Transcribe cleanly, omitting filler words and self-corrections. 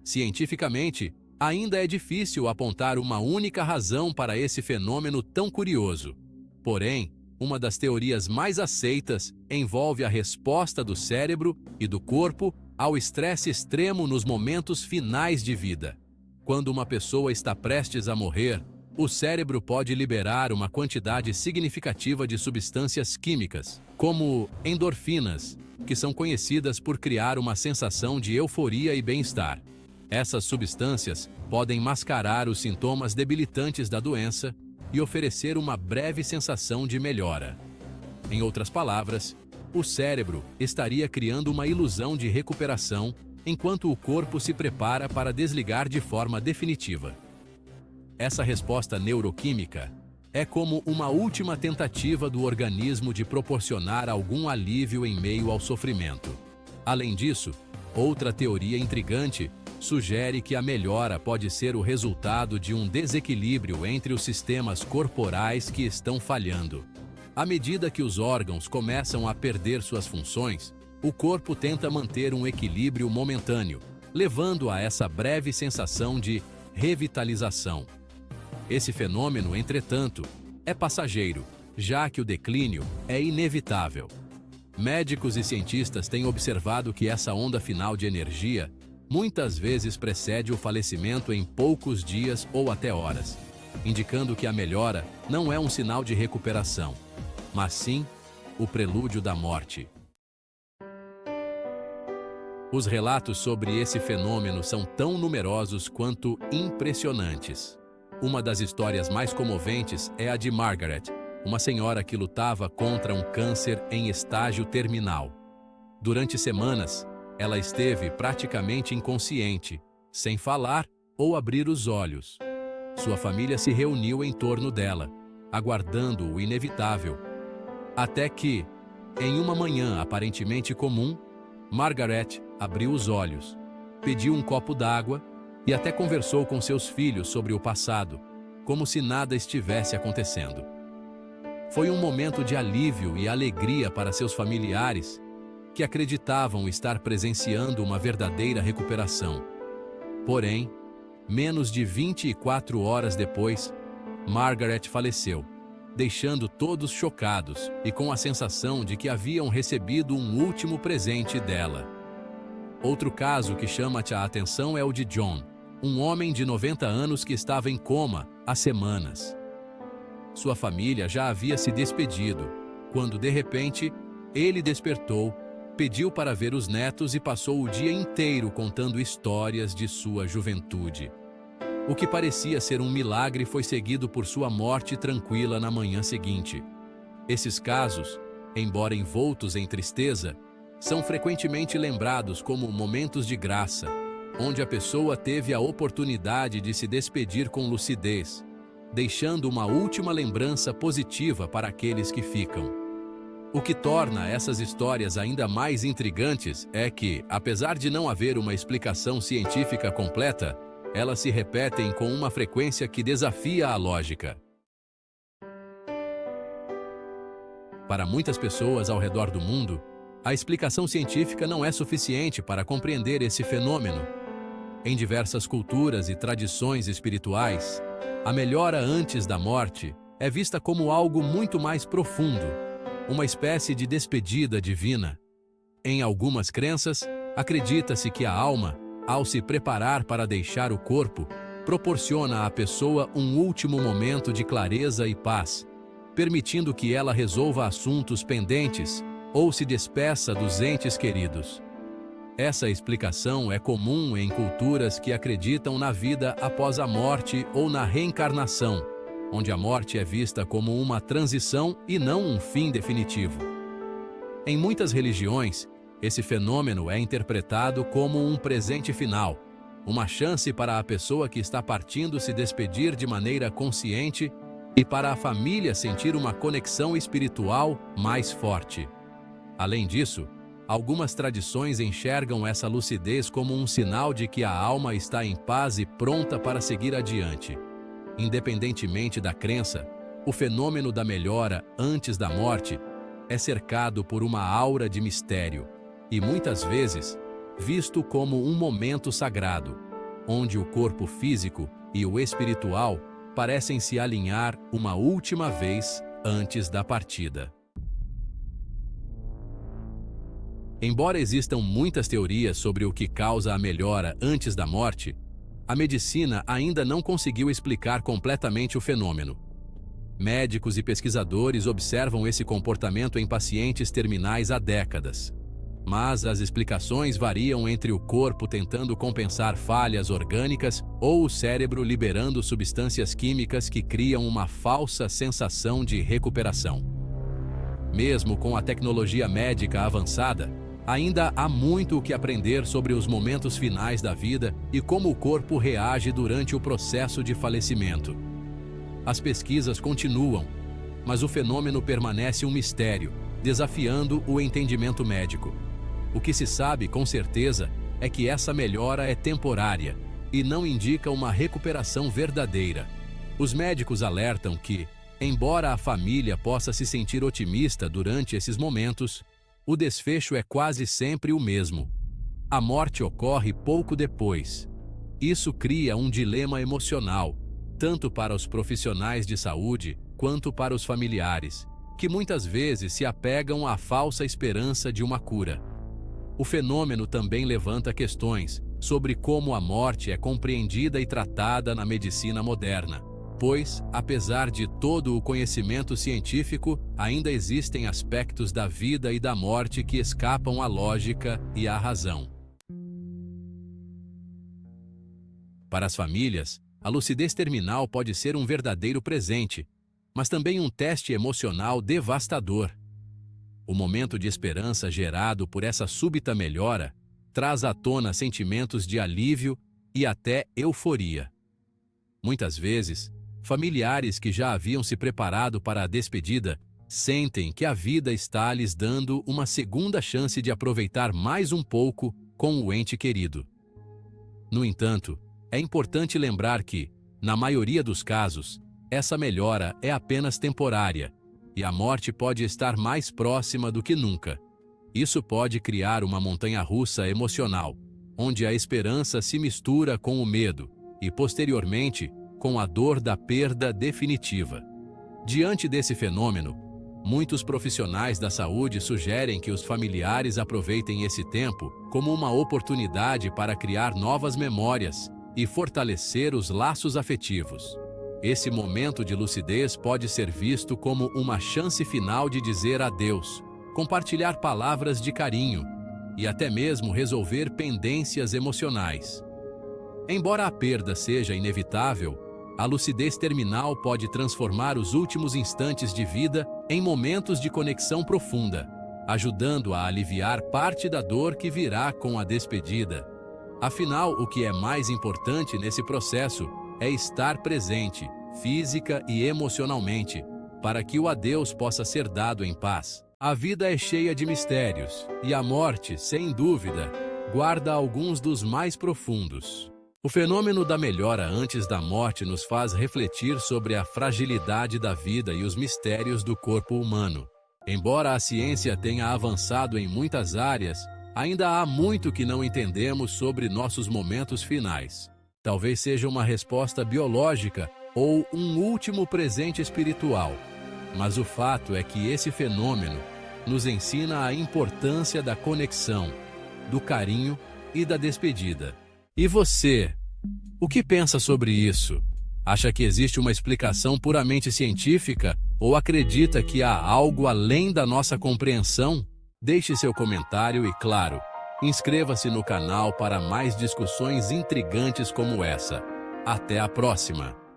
Cientificamente, ainda é difícil apontar uma única razão para esse fenômeno tão curioso. Porém, uma das teorias mais aceitas envolve a resposta do cérebro e do corpo ao estresse extremo nos momentos finais de vida. Quando uma pessoa está prestes a morrer, o cérebro pode liberar uma quantidade significativa de substâncias químicas, como endorfinas, que são conhecidas por criar uma sensação de euforia e bem-estar. Essas substâncias podem mascarar os sintomas debilitantes da doença e oferecer uma breve sensação de melhora. Em outras palavras, o cérebro estaria criando uma ilusão de recuperação enquanto o corpo se prepara para desligar de forma definitiva. Essa resposta neuroquímica é como uma última tentativa do organismo de proporcionar algum alívio em meio ao sofrimento. Além disso, outra teoria intrigante sugere que a melhora pode ser o resultado de um desequilíbrio entre os sistemas corporais que estão falhando. À medida que os órgãos começam a perder suas funções, o corpo tenta manter um equilíbrio momentâneo, levando a essa breve sensação de revitalização. Esse fenômeno, entretanto, é passageiro, já que o declínio é inevitável. Médicos e cientistas têm observado que essa onda final de energia muitas vezes precede o falecimento em poucos dias ou até horas, indicando que a melhora não é um sinal de recuperação, mas sim o prelúdio da morte. Os relatos sobre esse fenômeno são tão numerosos quanto impressionantes. Uma das histórias mais comoventes é a de Margaret, uma senhora que lutava contra um câncer em estágio terminal. Durante semanas, ela esteve praticamente inconsciente, sem falar ou abrir os olhos. Sua família se reuniu em torno dela, aguardando o inevitável. Até que, em uma manhã aparentemente comum, Margaret abriu os olhos, pediu um copo d'água e até conversou com seus filhos sobre o passado, como se nada estivesse acontecendo. Foi um momento de alívio e alegria para seus familiares, que acreditavam estar presenciando uma verdadeira recuperação. Porém, menos de 24 horas depois, Margaret faleceu, deixando todos chocados e com a sensação de que haviam recebido um último presente dela. Outro caso que chama a atenção é o de John, um homem de 90 anos que estava em coma há semanas. Sua família já havia se despedido, quando de repente ele despertou, pediu para ver os netos e passou o dia inteiro contando histórias de sua juventude. O que parecia ser um milagre foi seguido por sua morte tranquila na manhã seguinte. Esses casos, embora envoltos em tristeza, são frequentemente lembrados como momentos de graça, onde a pessoa teve a oportunidade de se despedir com lucidez, deixando uma última lembrança positiva para aqueles que ficam. O que torna essas histórias ainda mais intrigantes é que, apesar de não haver uma explicação científica completa, elas se repetem com uma frequência que desafia a lógica. Para muitas pessoas ao redor do mundo, a explicação científica não é suficiente para compreender esse fenômeno. Em diversas culturas e tradições espirituais, a melhora antes da morte é vista como algo muito mais profundo, uma espécie de despedida divina. Em algumas crenças, acredita-se que a alma, ao se preparar para deixar o corpo, proporciona à pessoa um último momento de clareza e paz, permitindo que ela resolva assuntos pendentes ou se despeça dos entes queridos. Essa explicação é comum em culturas que acreditam na vida após a morte ou na reencarnação, onde a morte é vista como uma transição e não um fim definitivo. Em muitas religiões, esse fenômeno é interpretado como um presente final, uma chance para a pessoa que está partindo se despedir de maneira consciente e para a família sentir uma conexão espiritual mais forte. Além disso, algumas tradições enxergam essa lucidez como um sinal de que a alma está em paz e pronta para seguir adiante. Independentemente da crença, o fenômeno da melhora antes da morte é cercado por uma aura de mistério e, muitas vezes, visto como um momento sagrado, onde o corpo físico e o espiritual parecem se alinhar uma última vez antes da partida. Embora existam muitas teorias sobre o que causa a melhora antes da morte, a medicina ainda não conseguiu explicar completamente o fenômeno. Médicos e pesquisadores observam esse comportamento em pacientes terminais há décadas. Mas as explicações variam entre o corpo tentando compensar falhas orgânicas ou o cérebro liberando substâncias químicas que criam uma falsa sensação de recuperação. Mesmo com a tecnologia médica avançada, ainda há muito o que aprender sobre os momentos finais da vida e como o corpo reage durante o processo de falecimento. As pesquisas continuam, mas o fenômeno permanece um mistério, desafiando o entendimento médico. O que se sabe com certeza é que essa melhora é temporária e não indica uma recuperação verdadeira. Os médicos alertam que, embora a família possa se sentir otimista durante esses momentos, o desfecho é quase sempre o mesmo. A morte ocorre pouco depois. Isso cria um dilema emocional, tanto para os profissionais de saúde quanto para os familiares, que muitas vezes se apegam à falsa esperança de uma cura. O fenômeno também levanta questões sobre como a morte é compreendida e tratada na medicina moderna, pois, apesar de todo o conhecimento científico, ainda existem aspectos da vida e da morte que escapam à lógica e à razão. Para as famílias, a lucidez terminal pode ser um verdadeiro presente, mas também um teste emocional devastador. O momento de esperança gerado por essa súbita melhora traz à tona sentimentos de alívio e até euforia. Muitas vezes, familiares que já haviam se preparado para a despedida sentem que a vida está lhes dando uma segunda chance de aproveitar mais um pouco com o ente querido. No entanto, é importante lembrar que, na maioria dos casos, essa melhora é apenas temporária e a morte pode estar mais próxima do que nunca. Isso pode criar uma montanha-russa emocional, onde a esperança se mistura com o medo e, posteriormente, com a dor da perda definitiva. Diante desse fenômeno, muitos profissionais da saúde sugerem que os familiares aproveitem esse tempo como uma oportunidade para criar novas memórias e fortalecer os laços afetivos. Esse momento de lucidez pode ser visto como uma chance final de dizer adeus, compartilhar palavras de carinho e até mesmo resolver pendências emocionais. Embora a perda seja inevitável, a lucidez terminal pode transformar os últimos instantes de vida em momentos de conexão profunda, ajudando a aliviar parte da dor que virá com a despedida. Afinal, o que é mais importante nesse processo é estar presente, física e emocionalmente, para que o adeus possa ser dado em paz. A vida é cheia de mistérios, e a morte, sem dúvida, guarda alguns dos mais profundos. O fenômeno da melhora antes da morte nos faz refletir sobre a fragilidade da vida e os mistérios do corpo humano. Embora a ciência tenha avançado em muitas áreas, ainda há muito que não entendemos sobre nossos momentos finais. Talvez seja uma resposta biológica ou um último presente espiritual. Mas o fato é que esse fenômeno nos ensina a importância da conexão, do carinho e da despedida. E você? O que pensa sobre isso? Acha que existe uma explicação puramente científica ou acredita que há algo além da nossa compreensão? Deixe seu comentário e, claro, inscreva-se no canal para mais discussões intrigantes como essa. Até a próxima!